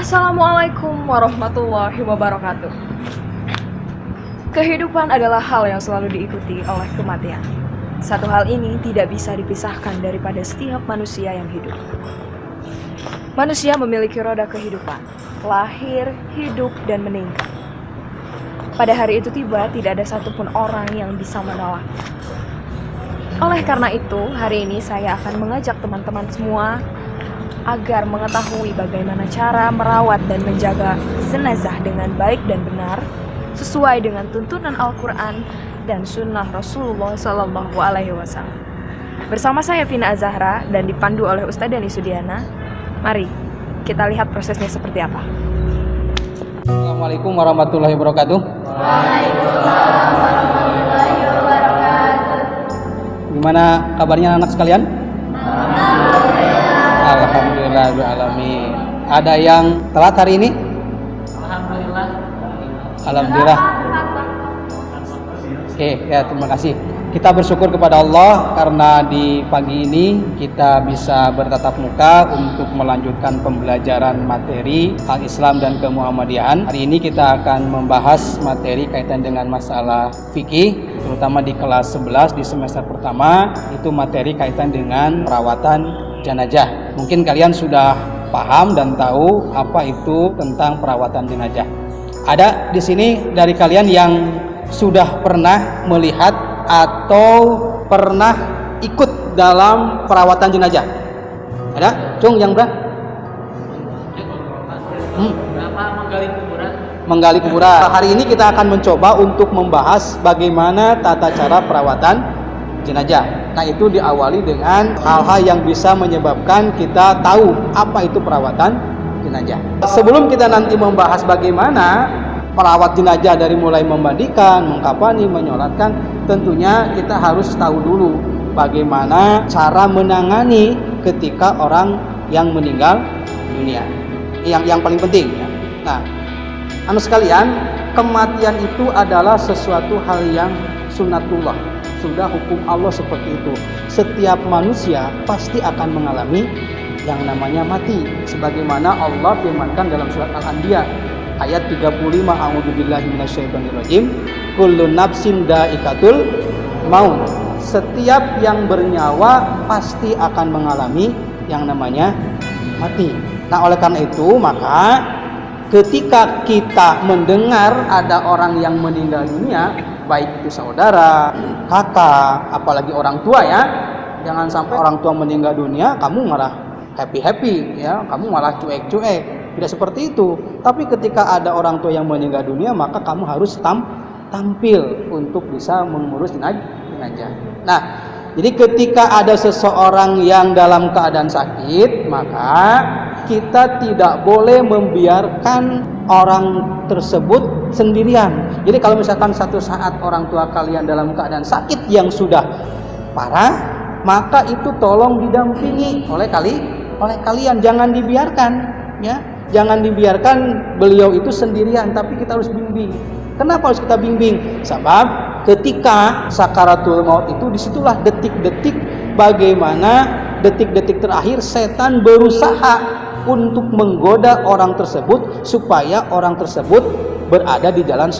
Assalamualaikum warahmatullahi wabarakatuh. Kehidupan adalah hal yang selalu diikuti oleh kematian. Satu hal ini tidak bisa dipisahkan daripada setiap manusia yang hidup. Manusia memiliki roda kehidupan, lahir, hidup, dan meninggal. Pada hari itu tiba, tidak ada satupun orang yang bisa menolaknya. Oleh karena itu, hari ini saya akan mengajak teman-teman semua agar mengetahui bagaimana cara merawat dan menjaga jenazah dengan baik dan benar sesuai dengan tuntunan Al-Quran dan Sunnah Rasulullah SAW. Bersama saya Vina Azahra dan dipandu oleh Ustadz Dani Sudiana. Mari kita lihat prosesnya seperti apa. Assalamualaikum warahmatullahi wabarakatuh. Waalaikumsalam warahmatullahi wabarakatuh. Gimana kabarnya anak sekalian? Alhamdulillahirrahmanirrahim. Ada yang telat hari ini? Alhamdulillah. Oke, ya terima kasih. Kita bersyukur kepada Allah karena di pagi ini kita bisa bertatap muka untuk melanjutkan pembelajaran materi Al-Islam dan Kemuhammadiyahan. Hari ini kita akan membahas materi kaitan dengan masalah fikih, terutama di kelas 11 di semester pertama, itu materi kaitan dengan perawatan jenazah. Mungkin kalian sudah paham dan tahu apa itu tentang perawatan jenazah. Ada di sini dari kalian yang sudah pernah melihat atau pernah ikut dalam perawatan jenazah? Ada? Cung yang berapa? Menggali kuburan. Menggali kuburan. Hari ini kita akan mencoba untuk membahas bagaimana tata cara perawatan jenazah. Nah, itu diawali dengan hal-hal yang bisa menyebabkan kita tahu apa itu perawatan jenazah. Sebelum kita nanti membahas bagaimana merawat jenazah dari mulai memandikan, mengkafani, menyolatkan, tentunya kita harus tahu dulu bagaimana cara menangani ketika orang yang meninggal dunia. Yang paling penting ya. Nah, anak sekalian, kematian itu adalah sesuatu hal yang sunnatullah. Sudah hukum Allah seperti itu. Setiap manusia pasti akan mengalami yang namanya mati, sebagaimana Allah firmankan dalam surat Al-Anbiya ayat 35, a'udzubillahi minasyaitonirrajim, kullu nafsin dha'iqatul maut. Setiap yang bernyawa pasti akan mengalami yang namanya mati. Nah, oleh karena itu maka ketika kita mendengar ada orang yang meninggal dunia, baik itu saudara, kakak, apalagi orang tua ya, jangan sampai orang tua meninggal dunia kamu malah happy ya, kamu malah cuek-cuek. Tidak seperti itu. Tapi ketika ada orang tua yang meninggal dunia, maka kamu harus tampil untuk bisa mengurus jenazah. Nah, jadi ketika ada seseorang yang dalam keadaan sakit, maka kita tidak boleh membiarkan orang tersebut sendirian. Jadi kalau misalkan satu saat orang tua kalian dalam keadaan sakit yang sudah parah, maka itu tolong didampingi oleh kalian, jangan dibiarkan ya. Jangan dibiarkan beliau itu sendirian, tapi kita harus bimbing. Kenapa harus kita bimbing? Sebab ketika sakaratul maut itu, disitulah detik-detik bagaimana detik-detik terakhir setan berusaha untuk menggoda orang tersebut supaya orang tersebut berada di jalan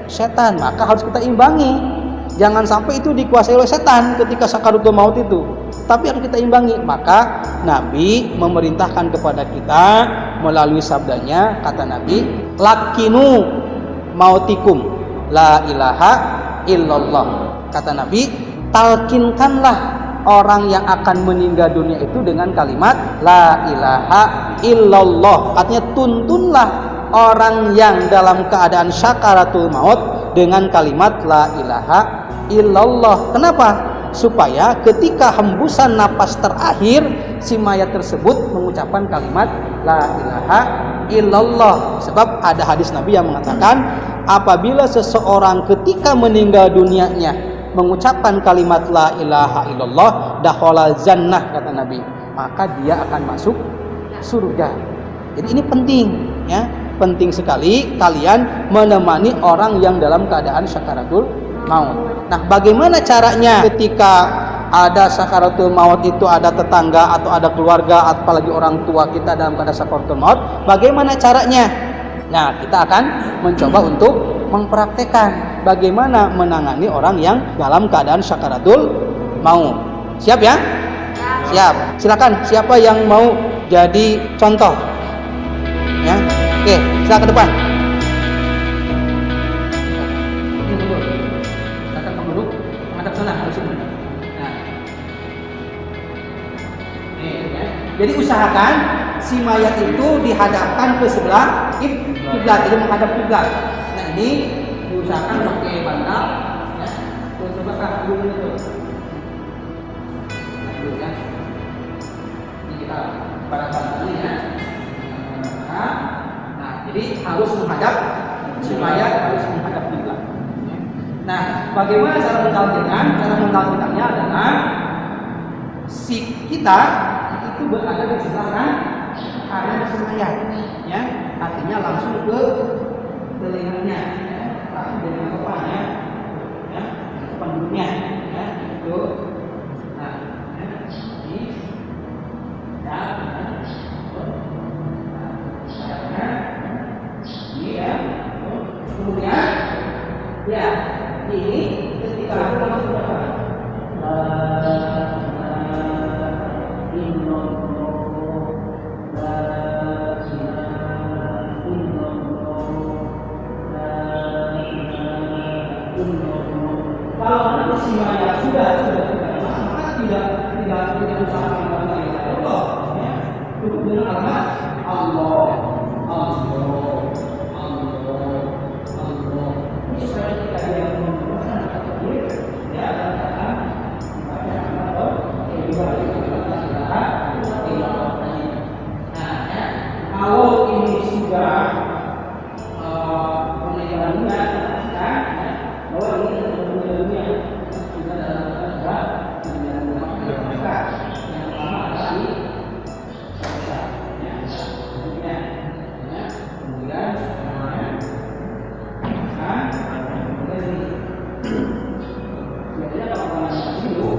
setan. Maka harus kita imbangi. Jangan sampai itu dikuasai oleh setan ketika sakaratul maut itu. Tapi harus kita imbangi. Maka Nabi memerintahkan kepada kita melalui sabdanya, kata Nabi, lakinu mautikum la ilaha illallah. Kata Nabi, talkinkanlah orang yang akan meninggal dunia itu dengan kalimat la ilaha illallah. Artinya tuntunlah orang yang dalam keadaan sakaratul maut dengan kalimat la ilaha illallah. Kenapa? Supaya ketika hembusan napas terakhir si mayat tersebut mengucapkan kalimat la ilaha illallah. Sebab ada hadis Nabi yang mengatakan apabila seseorang ketika meninggal dunianya mengucapkan kalimat la ilaha illallah, dakhala jannah, kata Nabi, maka dia akan masuk surga. Jadi ini penting ya, penting sekali kalian menemani orang yang dalam keadaan sakaratul maut. Nah, bagaimana caranya ketika ada sakaratul maut itu ada tetangga atau ada keluarga, apalagi orang tua kita dalam keadaan sakaratul maut, bagaimana caranya? Nah, kita akan mencoba untuk mempraktekkan bagaimana menangani orang yang dalam keadaan sakaratul maut. Siap ya? Siap. Silakan, siapa yang mau jadi contoh? Ya. Oke, silakan ke depan. Silakan kamu duduk, menghadap sana, harus ini. Nah. Ya. Jadi usahakan si mayat itu dihadapkan ke sebelah kiblat, jadi menghadap kiblat. Nah, ini diusahakan pakai bantal ya. Coba taruh dulu itu. Nah, dulu ya. Ini kita pada bantalnya ya. Nah, jadi harus menghadap si mayat, harus menghadap kiblat. Nah, bagaimana cara mentalkinnya? Cara mentalkinnya adalah si kita itu berada di sebelah kanan si mayat, ya, artinya langsung ke telinganya, ya, langsung dengan kepalanya, ya, depan dulunya, ya, itu. Nah, ya, ini, ya, ini ya, kemudian, ya, ini ketika aku langsung berapa? Kalau nanti si mayat sudah maka tidak usah mengulangi Allah, ya, cukup dengan kalimat Allah. Ini supaya kita yang memperbaiki takbir, ya, dan membaca Nah, ya, kalau ini sudah penyebarannya, bahwa ini dunia juga dalam keadaan yang pertama adalah di kemudian biasanya kalau orang itu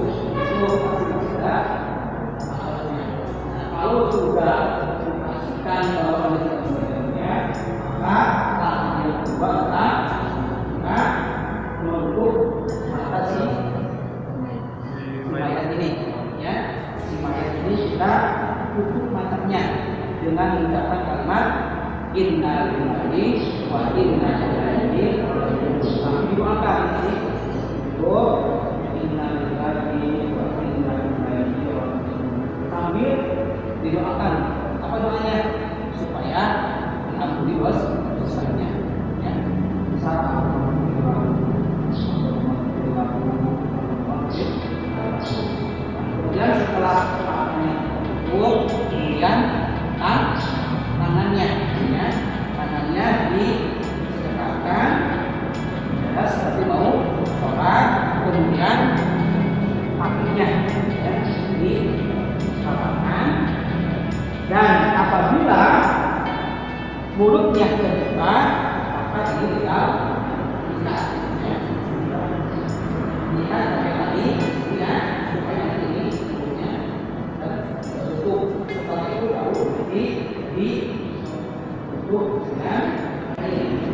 kalau sudah dipastikan bahwa tidak meninggalnya, maka tahap yang kedua adalah menutup mata si mayat ini, ya, si mayat ini kita tutup matanya dengan mengucapkan kalimat inna lillahi wa inna ilaihi raji'un. Sambil didoakan ini, inna lillahi wa inna ilaihi raji'un. Sambil didoakan, apa doanya? Supaya diampuni dosanya, ya. Kemudian setelah kumpul, kemudian tangannya, ya, tangannya disedekahkan, ya, seperti mau sholat, kemudian kakinya, ya, dilapangkan, dan apabila mulutnya terbuka, maka ini tinggal lihat, ya. Lihat sampai tadi, ya, supaya ini mulutnya tertutup. Setelah itu baru ditutup dengan airnya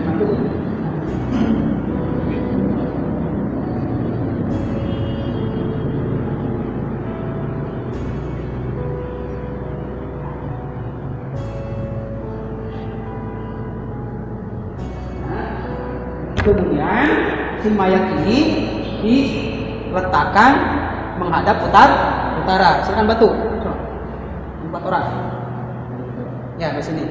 madu. Kemudian si mayat ini diletakkan menghadap utara. Silakan bantu. 4 orang. Ya, di sini.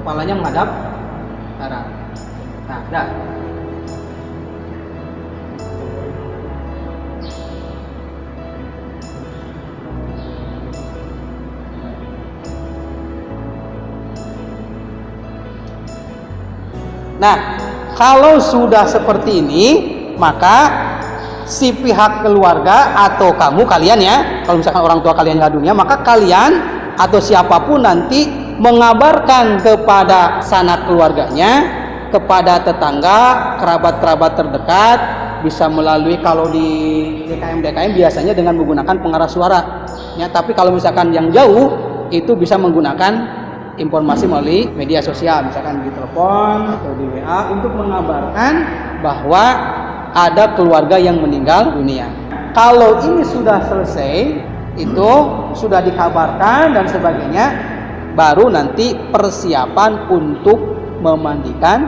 Kepalanya menghadap utara. Nah, dah. Nah, kalau sudah seperti ini, maka si pihak keluarga atau kalian ya, kalau misalkan orang tua kalian meninggal dunia, maka kalian atau siapapun nanti mengabarkan kepada sanak keluarganya, kepada tetangga, kerabat-kerabat terdekat, bisa melalui, kalau di DKM biasanya dengan menggunakan pengeras suara ya, tapi kalau misalkan yang jauh itu bisa menggunakan informasi melalui media sosial, misalkan di telepon atau di WA, untuk mengabarkan bahwa ada keluarga yang meninggal dunia. Kalau ini sudah selesai, itu sudah dikabarkan dan sebagainya, baru nanti persiapan untuk memandikan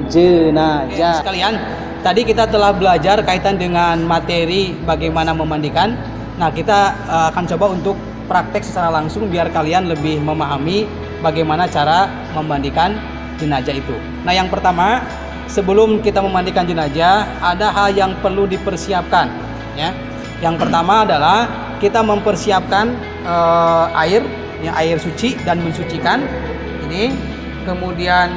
jenazah. Sekalian, tadi kita telah belajar kaitan dengan materi bagaimana memandikan. Nah, kita akan coba untuk praktek secara langsung biar kalian lebih memahami bagaimana cara memandikan jenazah itu. Nah, yang pertama, sebelum kita memandikan jenazah, ada hal yang perlu dipersiapkan ya. Yang pertama adalah kita mempersiapkan air, ya, air suci dan mensucikan. Ini kemudian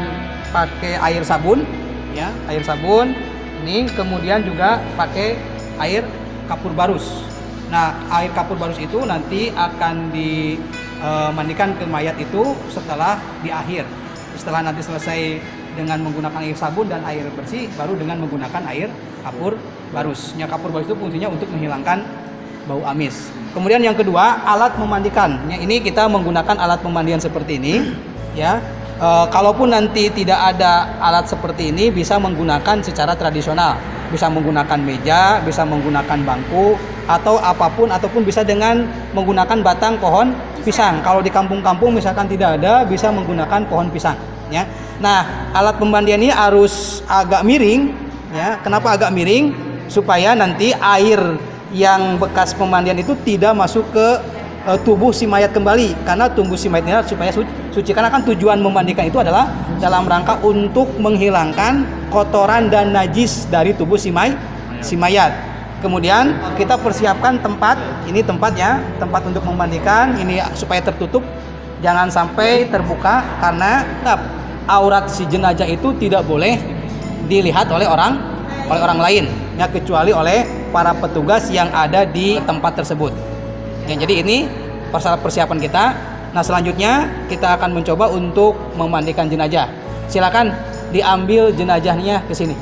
pakai air sabun ya, air sabun. Ini kemudian juga pakai air kapur barus. Nah, air kapur barus itu nanti akan dimandikan ke mayat itu setelah di akhir. Setelah nanti selesai dengan menggunakan air sabun dan air bersih, baru dengan menggunakan air kapur barus. Ya, kapur barus itu fungsinya untuk menghilangkan bau amis. Kemudian yang kedua, alat memandikan. Ya, ini kita menggunakan alat pemandian seperti ini ya. Kalaupun nanti tidak ada alat seperti ini, bisa menggunakan secara tradisional, bisa menggunakan meja, bisa menggunakan bangku atau apapun, ataupun bisa dengan menggunakan batang pohon pisang. Kalau di kampung-kampung misalkan tidak ada, bisa menggunakan pohon pisang ya. Nah, alat pemandian ini harus agak miring ya. Kenapa agak miring? Supaya nanti air yang bekas pemandian itu tidak masuk ke tubuh si mayat kembali, karena tubuh si mayat ini supaya suci. Karena kan tujuan memandikan itu adalah dalam rangka untuk menghilangkan kotoran dan najis dari tubuh si mayat. Kemudian kita persiapkan tempat, ini tempatnya, tempat untuk memandikan ini supaya tertutup, jangan sampai terbuka, karena aurat si jenazah itu tidak boleh dilihat oleh orang lain ya, kecuali oleh para petugas yang ada di tempat tersebut. Ya, jadi ini persiapan kita. Nah, selanjutnya kita akan mencoba untuk memandikan jenazah. Silakan diambil jenazahnya ke sini.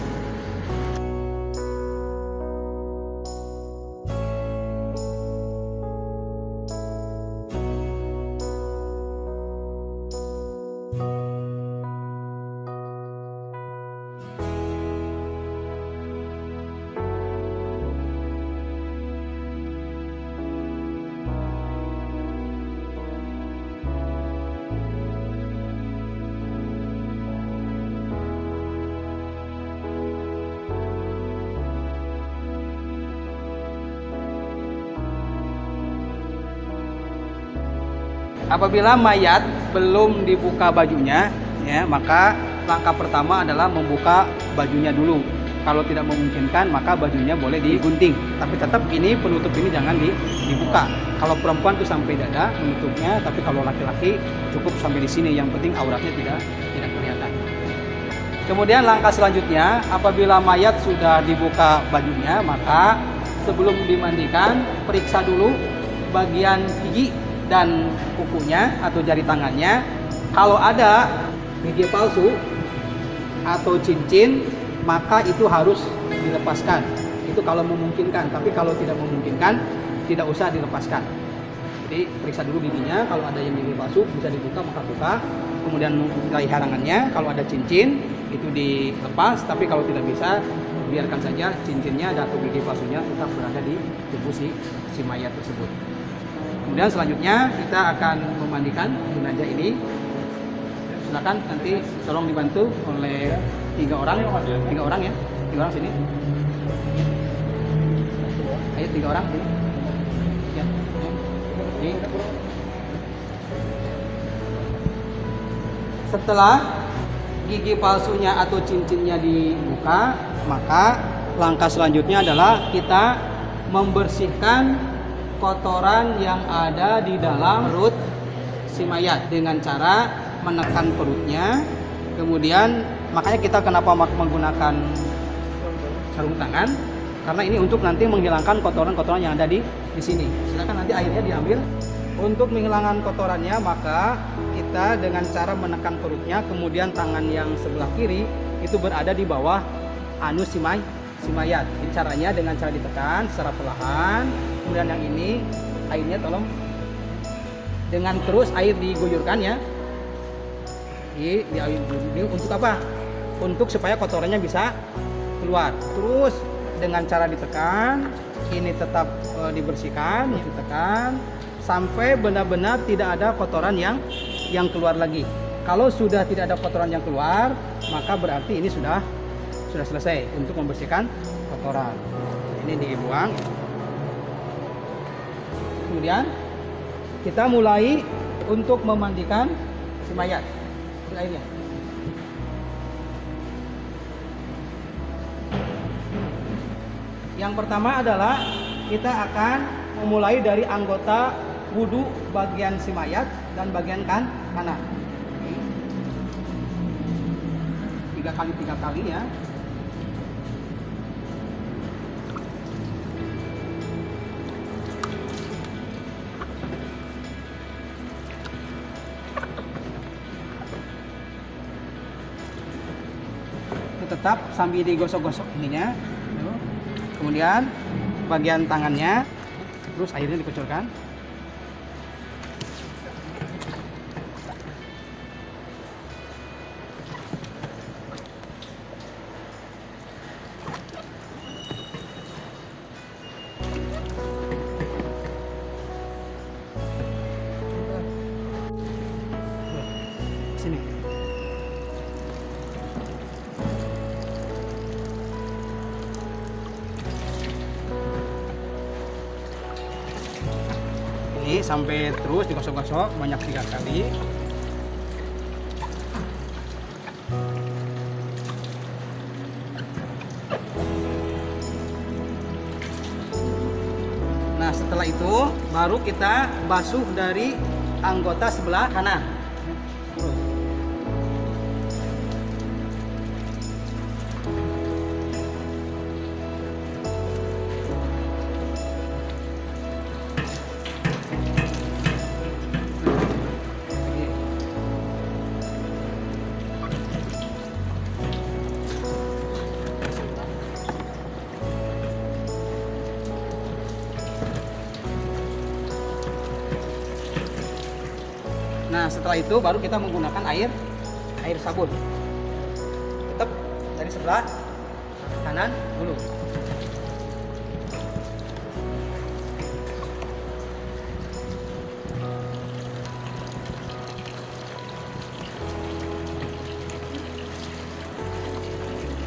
Apabila mayat belum dibuka bajunya, ya, maka langkah pertama adalah membuka bajunya dulu. Kalau tidak memungkinkan, maka bajunya boleh digunting. Tapi tetap ini penutup ini jangan dibuka. Kalau perempuan itu sampai dada menutupnya, tapi kalau laki-laki cukup sampai di sini. Yang penting auratnya tidak kelihatan. Kemudian langkah selanjutnya, apabila mayat sudah dibuka bajunya, maka sebelum dimandikan, periksa dulu bagian gigi dan kukunya atau jari tangannya. Kalau ada gigi palsu atau cincin, maka itu harus dilepaskan. Itu kalau memungkinkan, tapi kalau tidak memungkinkan, tidak usah dilepaskan. Jadi periksa dulu giginya, kalau ada yang gigi palsu bisa dibuka, maka buka. Kemudian mulai harangannya, kalau ada cincin itu dilepas, tapi kalau tidak bisa, biarkan saja cincinnya atau gigi palsunya tetap berada di tubuh si mayat tersebut. Kemudian selanjutnya kita akan memandikan jenazah ini. Silakan nanti tolong dibantu oleh 3 orang ya, 3 orang sini. Ayo 3 orang sini. Ya. Ini. Setelah gigi palsunya atau cincinnya dibuka, maka langkah selanjutnya adalah kita membersihkan kotoran yang ada di dalam perut si mayat dengan cara menekan perutnya. Kemudian makanya kita kenapa menggunakan sarung tangan, Karena ini untuk nanti menghilangkan kotoran-kotoran yang ada di sini. Silakan nanti airnya diambil. Untuk menghilangkan kotorannya, maka kita dengan cara menekan perutnya, kemudian tangan yang sebelah kiri itu berada di bawah anus si mayat. Caranya dengan cara ditekan secara perlahan. Kemudian yang ini airnya tolong dengan terus air diguyurkan ya. Ini untuk apa? Untuk supaya kotorannya bisa keluar. Terus dengan cara ditekan, ini tetap dibersihkan, ditekan sampai benar-benar tidak ada kotoran yang keluar lagi. Kalau sudah tidak ada kotoran yang keluar, maka berarti ini sudah selesai untuk membersihkan kotoran. Ini dibuang. Kemudian kita mulai untuk memandikan si mayat. Ini airnya. Yang pertama adalah kita akan memulai dari anggota wudhu bagian si mayat dan bagian kanan. 3 kali ya. Tetap sambil digosok-gosok ininya. Kemudian bagian tangannya, terus airnya dikucurkan. Sini. Ini sampai terus digosok-gosok banyak 3 kali. Nah, setelah itu baru kita basuh dari anggota sebelah kanan. Nah, setelah itu baru kita menggunakan air sabun. Tetap dari sebelah kanan dulu.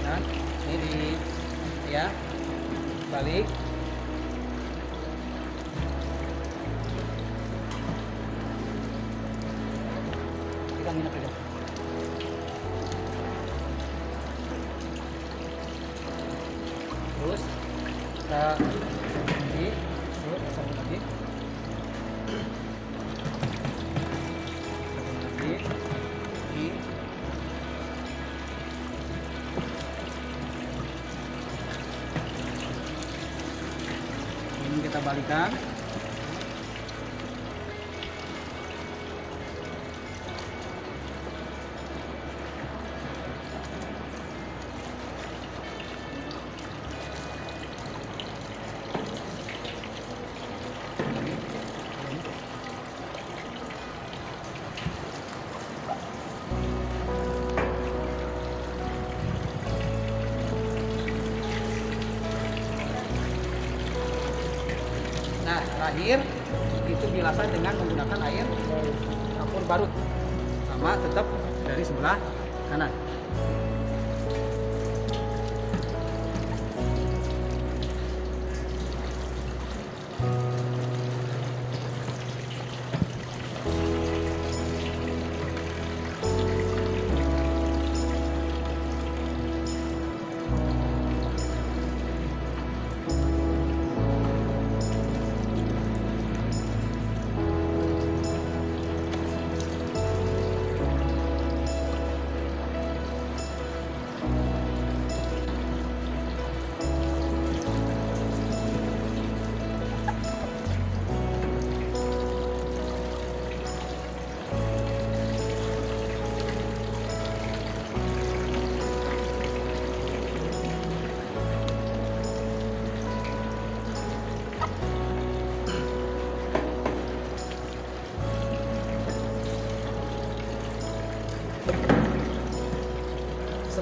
Nah, ini ya, balik. Minyak aja. Terus kita ini terus sabun lagi. Ini. Ini kita balikan. Nah, terakhir itu bilasan dengan menggunakan air campur barut, sama tetap dari sebelah kanan.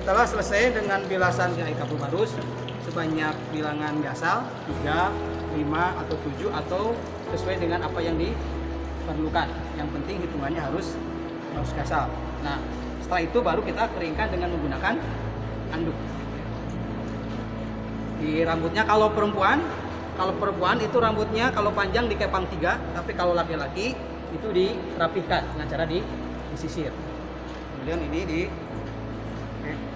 Setelah selesai dengan bilasan GAI Kabul Barus sebanyak bilangan gasal 3, 5 atau 7 atau sesuai dengan apa yang diperlukan. Yang penting hitungannya harus gasal. Nah, setelah itu baru kita keringkan dengan menggunakan anduk. Di rambutnya kalau perempuan itu rambutnya kalau panjang dikepang 3, tapi kalau laki-laki itu dirapihkan dengan cara disisir. Kemudian ini di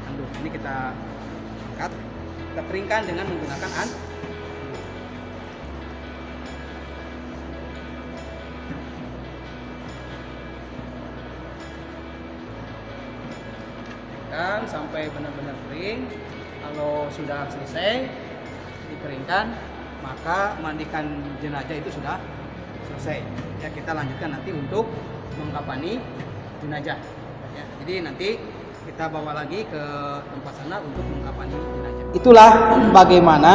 anduk. Ini kita angkat, kita keringkan dengan menggunakan anduk. Sampai benar-benar kering. Kalau sudah selesai dikeringkan, maka mandikan jenazah itu sudah selesai. Ya, kita lanjutkan nanti untuk mengkafani jenazah. Ya, jadi nanti kita bawa lagi ke tempat sana untuk mengkafani jenazah. Itulah bagaimana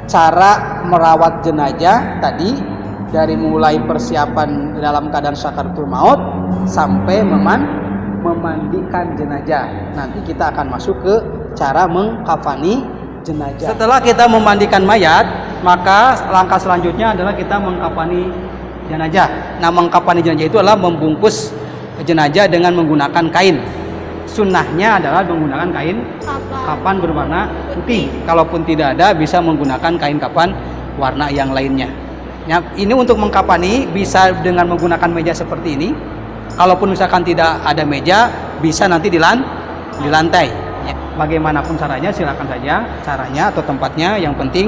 cara merawat jenazah tadi, dari mulai persiapan dalam keadaan sakaratul maut sampai memandikan jenazah. Nanti kita akan masuk ke cara mengkafani jenazah. Setelah kita memandikan mayat, maka langkah selanjutnya adalah kita mengkafani jenazah. Nah, mengkafani jenazah itu adalah membungkus jenazah dengan menggunakan kain. Sunnahnya adalah menggunakan kain kapan berwarna putih. Kalaupun tidak ada, bisa menggunakan kain kapan warna yang lainnya. Ya, ini untuk mengkafani bisa dengan menggunakan meja seperti ini. Kalaupun misalkan tidak ada meja, bisa nanti di lantai. Ya, bagaimanapun caranya, silakan saja caranya atau tempatnya. Yang penting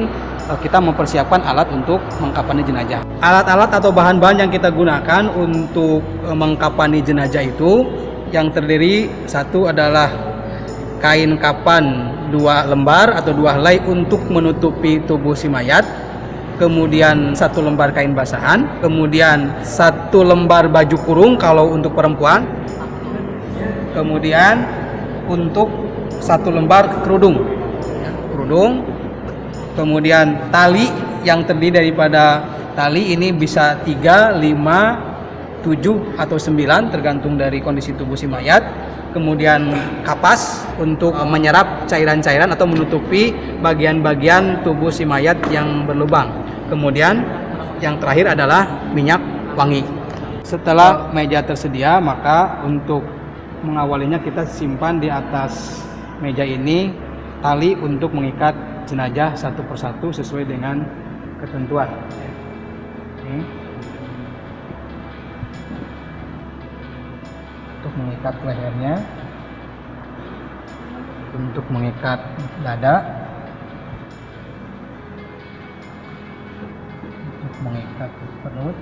kita mempersiapkan alat untuk mengkafani jenazah. Alat-alat atau bahan-bahan yang kita gunakan untuk mengkafani jenazah itu yang terdiri, satu adalah kain kafan 2 lembar atau 2 helai untuk menutupi tubuh si mayat. Kemudian 1 lembar kain basahan, kemudian 1 lembar baju kurung kalau untuk perempuan, kemudian untuk 1 lembar kerudung, kemudian tali yang terdiri daripada tali ini bisa 3, 5, 7 atau 9 tergantung dari kondisi tubuh si mayat. Kemudian kapas untuk menyerap cairan-cairan atau menutupi bagian-bagian tubuh si mayat yang berlubang. Kemudian yang terakhir adalah minyak wangi. Setelah meja tersedia, maka untuk mengawalinya kita simpan di atas meja ini tali untuk mengikat jenazah satu persatu sesuai dengan ketentuan. Untuk mengikat lehernya, untuk mengikat dada, untuk mengikat perut,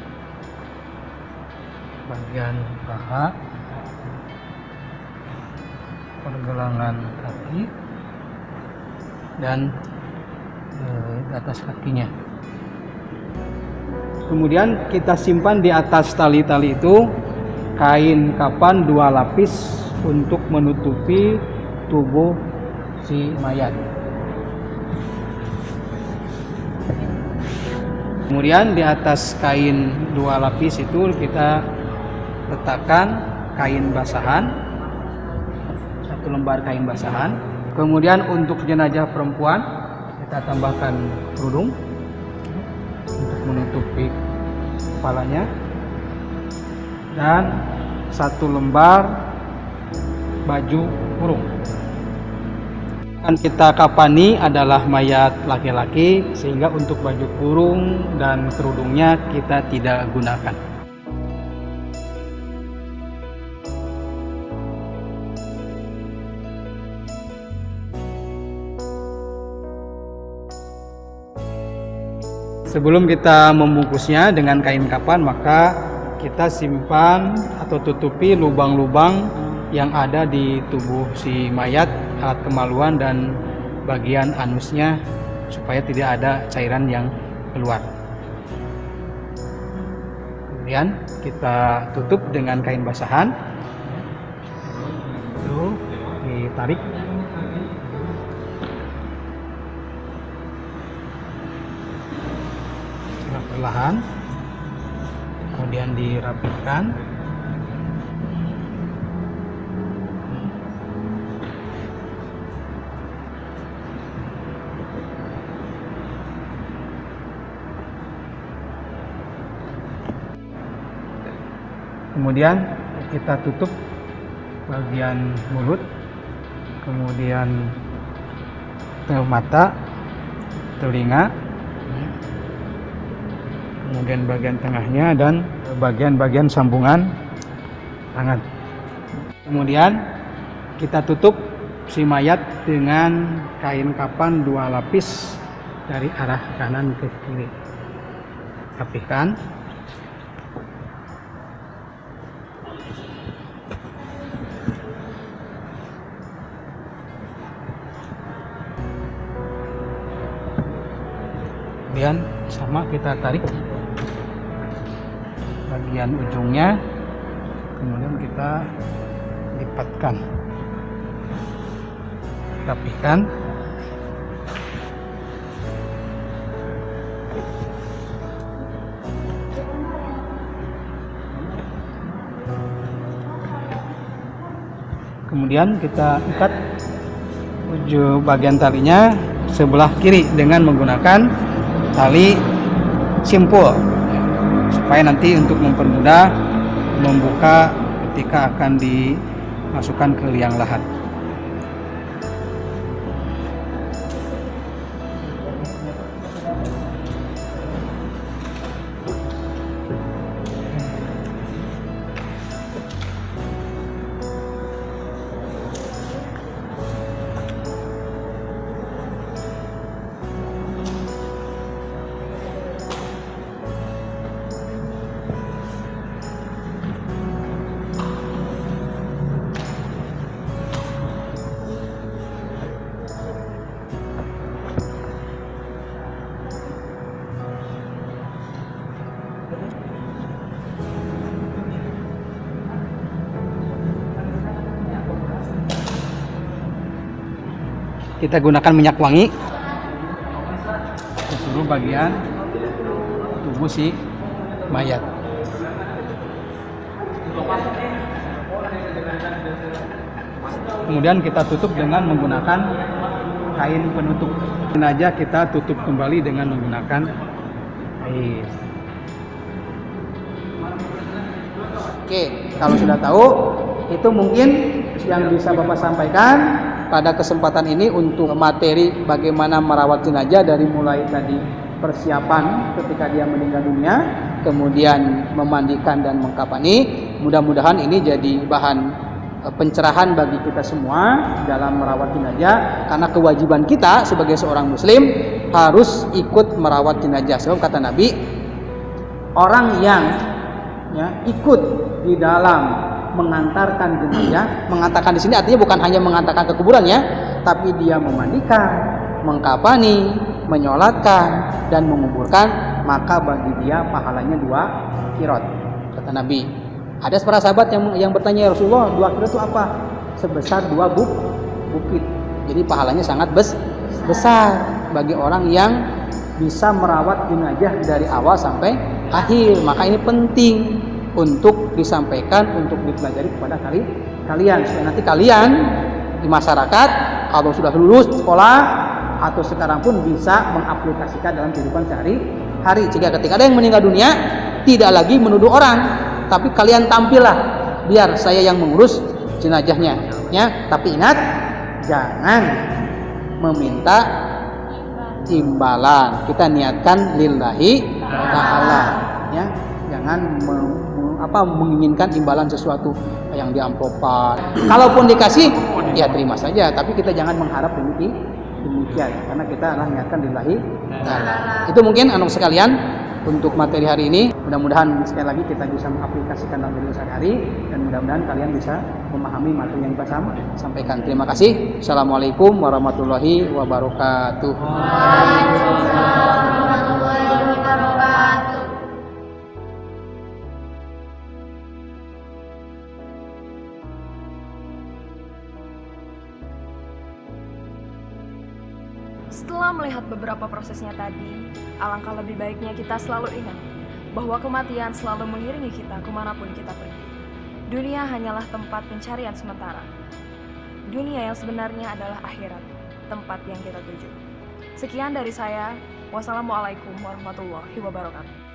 bagian paha, pergelangan kaki, dan di atas kakinya. Kemudian kita simpan di atas tali-tali itu kain kafan 2 lapis untuk menutupi tubuh si mayat. Kemudian di atas kain 2 lapis itu kita letakkan kain basahan, 1 lembar kain basahan. Kemudian untuk jenazah perempuan kita tambahkan kerudung untuk menutupi kepalanya, dan 1 lembar baju kurung. Yang kita kafani adalah mayat laki-laki, sehingga untuk baju kurung dan kerudungnya kita tidak gunakan. Sebelum kita membungkusnya dengan kain kafan, maka kita simpan atau tutupi lubang-lubang yang ada di tubuh si mayat, alat kemaluan dan bagian anusnya, supaya tidak ada cairan yang keluar. Kemudian kita tutup dengan kain basahan. Itu ditarik. Perlahan, kemudian dirapihkan. Kemudian kita tutup bagian mulut, kemudian mata, telinga, kemudian bagian tengahnya dan bagian-bagian sambungan tangan. Kemudian kita tutup si mayat dengan kain kafan 2 lapis dari arah kanan ke kiri. Rapihkan. Kemudian sama kita tarik bagian ujungnya, kemudian kita lipatkan, rapihkan. Kemudian kita ikat ujung bagian talinya sebelah kiri dengan menggunakan tali simpul, supaya nanti untuk mempermudah membuka ketika akan dimasukkan ke liang lahat. Kita gunakan minyak wangi ke seluruh bagian tubuh si mayat. Kemudian kita tutup dengan menggunakan kain penutup. Jenazah kita tutup kembali dengan menggunakan kain. Oke, kalau sudah tahu, itu mungkin yang bisa Bapak sampaikan pada kesempatan ini untuk materi bagaimana merawat jenazah, dari mulai tadi persiapan ketika dia meninggal dunia, kemudian memandikan dan mengkafani. Mudah-mudahan ini jadi bahan pencerahan bagi kita semua dalam merawat jenazah, karena kewajiban kita sebagai seorang muslim harus ikut merawat jenazah. Sebab kata Nabi, orang yang ikut di dalam mengantarkan jenazah, mengantarkan di sini artinya bukan hanya mengantarkan ke kuburan ya, tapi dia memandikan, mengkafani, menyolatkan dan menguburkan, maka bagi dia pahalanya 2 qirot. Kata Nabi. Ada para sahabat yang bertanya, ya Rasulullah, 2 qirot itu apa? Sebesar 2 bukit. Jadi pahalanya sangat besar bagi orang yang bisa merawat jenazah dari awal sampai akhir. Maka ini penting untuk disampaikan, untuk dipelajari kepada kalian, supaya nanti kalian di masyarakat kalau sudah lulus sekolah atau sekarang pun bisa mengaplikasikan dalam kehidupan sehari-hari. Jika ketika ada yang meninggal dunia, tidak lagi menuduh orang, tapi kalian tampillah, biar saya yang mengurus jenazahnya ya. Tapi ingat, jangan meminta imbalan, kita niatkan lillahi ta'ala ya. Jangan menginginkan imbalan sesuatu yang diamplopan. Kalaupun dikasih, ya terima saja, tapi kita jangan mengharap demikian, karena kita adalah niatkan lillahi ta'ala. Itu mungkin anak sekalian untuk materi hari ini. Mudah-mudahan sekali lagi kita bisa mengaplikasikan dalam kehidupan sehari-hari, dan mudah-mudahan kalian bisa memahami materi yang kita sampaikan. Terima kasih. Assalamualaikum warahmatullahi wabarakatuh. Waalaikumsalam warahmatullahi wabarakatuh. Setelah melihat beberapa prosesnya tadi, alangkah lebih baiknya kita selalu ingat bahwa kematian selalu mengiringi kita kemanapun kita pergi. Dunia hanyalah tempat pencarian sementara. Dunia yang sebenarnya adalah akhirat, tempat yang kita tuju. Sekian dari saya. Wassalamualaikum warahmatullahi wabarakatuh.